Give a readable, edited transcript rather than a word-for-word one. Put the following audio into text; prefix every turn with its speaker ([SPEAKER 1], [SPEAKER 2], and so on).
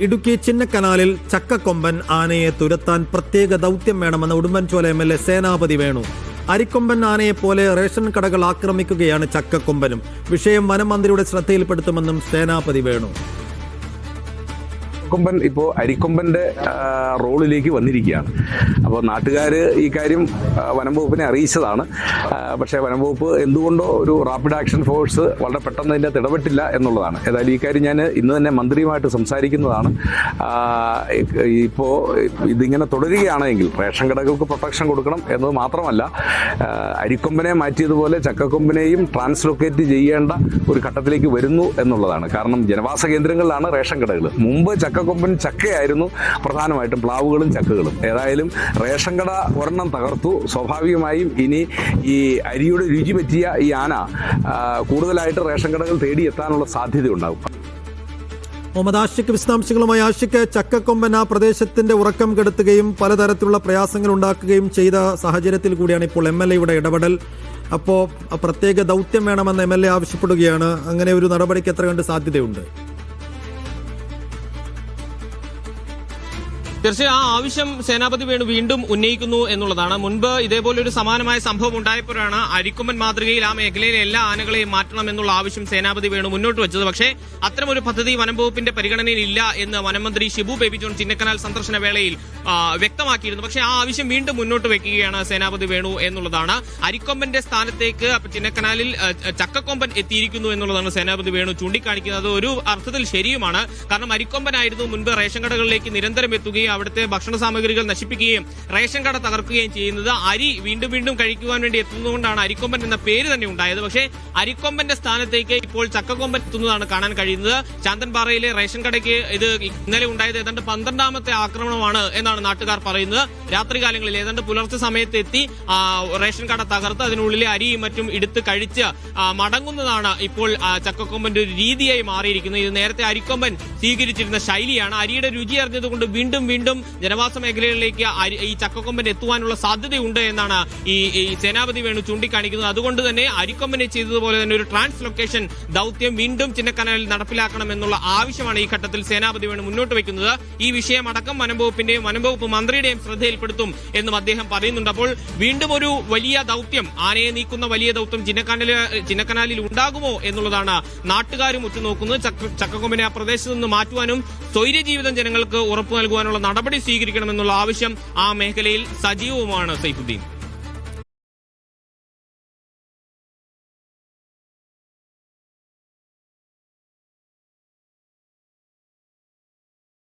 [SPEAKER 1] ഇടുക്കി ചിന്നക്കനാലിൽ ചക്കക്കൊമ്പൻ ആനയെ തുരത്താൻ പ്രത്യേക ദൗത്യം വേണമെന്ന് ഉടുമ്പൻചോല MLA സേനാപതി വേണു. അരിക്കൊമ്പൻ ആനയെപ്പോലെ റേഷൻ കടകൾ ആക്രമിക്കുകയാണ് ചക്കക്കൊമ്പനും. വിഷയം വനമന്ത്രിയുടെ ശ്രദ്ധയിൽപ്പെടുത്തുമെന്നും സേനാപതി വേണു.
[SPEAKER 2] കൊമ്പൻ ഇപ്പോൾ അരിക്കൊമ്പൻ്റെ റോളിലേക്ക് വന്നിരിക്കുകയാണ്. അപ്പോൾ നാട്ടുകാർ ഈ കാര്യം വനം വകുപ്പിനെ അറിയിച്ചതാണ്. പക്ഷേ വനം വകുപ്പ് എന്തുകൊണ്ടോ ഒരു റാപ്പിഡ് ആക്ഷൻ ഫോഴ്സ് വളരെ പെട്ടെന്ന് അതിൻ്റെ ഇടപെട്ടില്ല എന്നുള്ളതാണ്. ഏതായാലും ഈ കാര്യം ഞാൻ ഇന്ന് തന്നെ മന്ത്രിയുമായിട്ട് സംസാരിക്കുന്നതാണ്. ഇപ്പോൾ ഇതിങ്ങനെ തുടരുകയാണെങ്കിൽ റേഷൻ കടകൾക്ക് പ്രൊട്ടക്ഷൻ കൊടുക്കണം എന്നത് മാത്രമല്ല, അരിക്കൊമ്പനെ മാറ്റിയതുപോലെ ചക്കക്കൊമ്പനെയും ട്രാൻസ്ലൊക്കേറ്റ് ചെയ്യേണ്ട ഒരു ഘട്ടത്തിലേക്ക് വരുന്നു എന്നുള്ളതാണ്. കാരണം ജനവാസ കേന്ദ്രങ്ങളിലാണ് റേഷൻ കടകൾ. മുമ്പ് ചക്കക്കൊമ്പൻ ചക്കയായിരുന്നു പ്രധാനമായിട്ടും, പ്ലാവുകളും ചക്കകളും. ഏതായാലും റേഷൻ കട ഒരെണ്ണം തകർത്തു. സ്വാഭാവികമായും ഇനി ഈ അരിയുടെ രുചി പറ്റിയ ഈ ആന കൂടുതലായിട്ട് റേഷൻ കടകൾ തേടിയെത്താനുള്ള സാധ്യതയുണ്ടാകും.
[SPEAKER 1] മുഹമ്മദ് ആഷിഖ് വിശദാംശങ്ങളുമായി. ആഷിഖ്, ചക്കക്കൊമ്പൻ ആ പ്രദേശത്തിന്റെ ഉറക്കം കെടുത്തുകയും പലതരത്തിലുള്ള പ്രയാസങ്ങൾ ഉണ്ടാക്കുകയും ചെയ്ത സാഹചര്യത്തിൽ കൂടിയാണ് ഇപ്പോൾ MLAയുടെ ഇടപെടൽ. അപ്പോൾ പ്രത്യേക ദൗത്യം വേണമെന്ന് MLA ആവശ്യപ്പെടുകയാണ്. അങ്ങനെ ഒരു നടപടിക്ക് എത്ര കണ്ട് സാധ്യതയുണ്ട്?
[SPEAKER 3] തീർച്ചയായും ആ ആവശ്യം സേനാപതി വേണു വീണ്ടും ഉന്നയിക്കുന്നു എന്നുള്ളതാണ്. മുൻപ് ഇതേപോലെ ഒരു സമാനമായ സംഭവം ഉണ്ടായപ്പോഴാണ് അരിക്കൊമ്പൻ മാതൃകയിൽ ആ മേഖലയിലെ എല്ലാ ആനകളെയും മാറ്റണം എന്നുള്ള ആവശ്യം സേനാപതി വേണു മുന്നോട്ട് വെച്ചത്. പക്ഷേ അത്തരമൊരു പദ്ധതി വനം വകുപ്പിന്റെ പരിഗണനയിൽ ഇല്ല എന്ന് വനമന്ത്രി ഷിബു ബേബി ജോൺ ചിന്നക്കനാൽ സന്ദർശന വേളയിൽ വ്യക്തമാക്കിയിരുന്നു. പക്ഷേ ആ ആവശ്യം വീണ്ടും മുന്നോട്ട് വെക്കുകയാണ് സേനാപതി വേണു എന്നുള്ളതാണ്. അരിക്കൊമ്പന്റെ സ്ഥാനത്തേക്ക് ചിന്നക്കനാലിൽ ചക്കക്കൊമ്പൻ എത്തിയിരിക്കുന്നു എന്നുള്ളതാണ് സേനാപതി വേണു ചൂണ്ടിക്കാണിക്കുന്നത്. ഒരു അർത്ഥത്തിൽ ശരിയുമാണ്. കാരണം അരിക്കൊമ്പനായിരുന്നു മുൻപ് റേഷൻ കടകളിലേക്ക് നിരന്തരം എത്തുകയും അവിടുത്തെ ഭക്ഷണ സാമഗ്രികൾ നശിപ്പിക്കുകയും റേഷൻ കട തകർക്കുകയും ചെയ്യുന്നത്. അരി വീണ്ടും വീണ്ടും കഴിക്കുവാൻ വേണ്ടി എത്തുന്നതുകൊണ്ടാണ് അരിക്കൊമ്പൻ എന്ന പേര് തന്നെ ഉണ്ടായത്. പക്ഷേ അരിക്കൊമ്പന്റെ സ്ഥാനത്തേക്ക് ഇപ്പോൾ ചക്കക്കൊമ്പൻ എത്തുന്നതാണ് കാണാൻ കഴിയുന്നത്. ചാന്തൻപാറയിലെ റേഷൻ കടയ്ക്ക് ഇത് ഇന്നലെ ഉണ്ടായത് ഏതാണ്ട് 12ാമത്തെ ആക്രമണമാണ് എന്നാണ് നാട്ടുകാർ പറയുന്നത്. രാത്രികാലങ്ങളിൽ ഏതാണ്ട് പുലർച്ചെ സമയത്ത് എത്തി റേഷൻ കട തകർത്ത് അതിനുള്ളിലെ അരിയും മറ്റും എടുത്ത് കഴിച്ച് മടങ്ങുന്നതാണ് ഇപ്പോൾ ചക്കക്കൊമ്പന്റെ ഒരു രീതിയായി മാറിയിരിക്കുന്നത്. ഇത് നേരത്തെ അരിക്കൊമ്പൻ സ്വീകരിച്ചിരുന്ന ശൈലിയാണ്. അരിയുടെ രുചി അറിഞ്ഞതുകൊണ്ട് വീണ്ടും വീണ്ടും ജനവാസ മേഖലകളിലേക്ക് ഈ ചക്കക്കൊമ്പൻ എത്തുവാനുള്ള സാധ്യതയുണ്ട് എന്നാണ് ഈ സേനാപതി വേണു ചൂണ്ടിക്കാണിക്കുന്നത്. അതുകൊണ്ട് തന്നെ അരിക്കൊമ്പനെ ചെയ്തതുപോലെ തന്നെ ഒരു ട്രാൻസ്ലൊക്കേഷൻ ദൗത്യം വീണ്ടും ചിന്നക്കനാലിൽ നടപ്പിലാക്കണം എന്നുള്ള ആവശ്യമാണ് ഈ ഘട്ടത്തിൽ സേനാപതി വേണു മുന്നോട്ട് വയ്ക്കുന്നത്. ഈ വിഷയം അടക്കം വനംവകുപ്പിന്റെയും വനംവകുപ്പ് മന്ത്രിയുടെയും ശ്രദ്ധയിൽപ്പെടുത്തും എന്നും അദ്ദേഹം പറയുന്നുണ്ട്. അപ്പോൾ വീണ്ടും ഒരു വലിയ ദൗത്യം, ആനയെ നീക്കുന്ന വലിയ ദൗത്യം ചിന്നക്കനാലിൽ ഉണ്ടാകുമോ എന്നുള്ളതാണ് നാട്ടുകാരും ഉറ്റുനോക്കുന്നത്. ചക്കക്കൊമ്പനെ ആ പ്രദേശത്ത് നിന്ന് മാറ്റുവാനും സ്വൈര്യജീവിതം ജനങ്ങൾക്ക് ഉറപ്പു നൽകുവാനുള്ള നടപടി സ്വീകരിക്കണമെന്നുള്ള ആവശ്യം ആ മേഖലയിൽ സജീവവുമാണ്. സൈഫുദ്ദീൻ.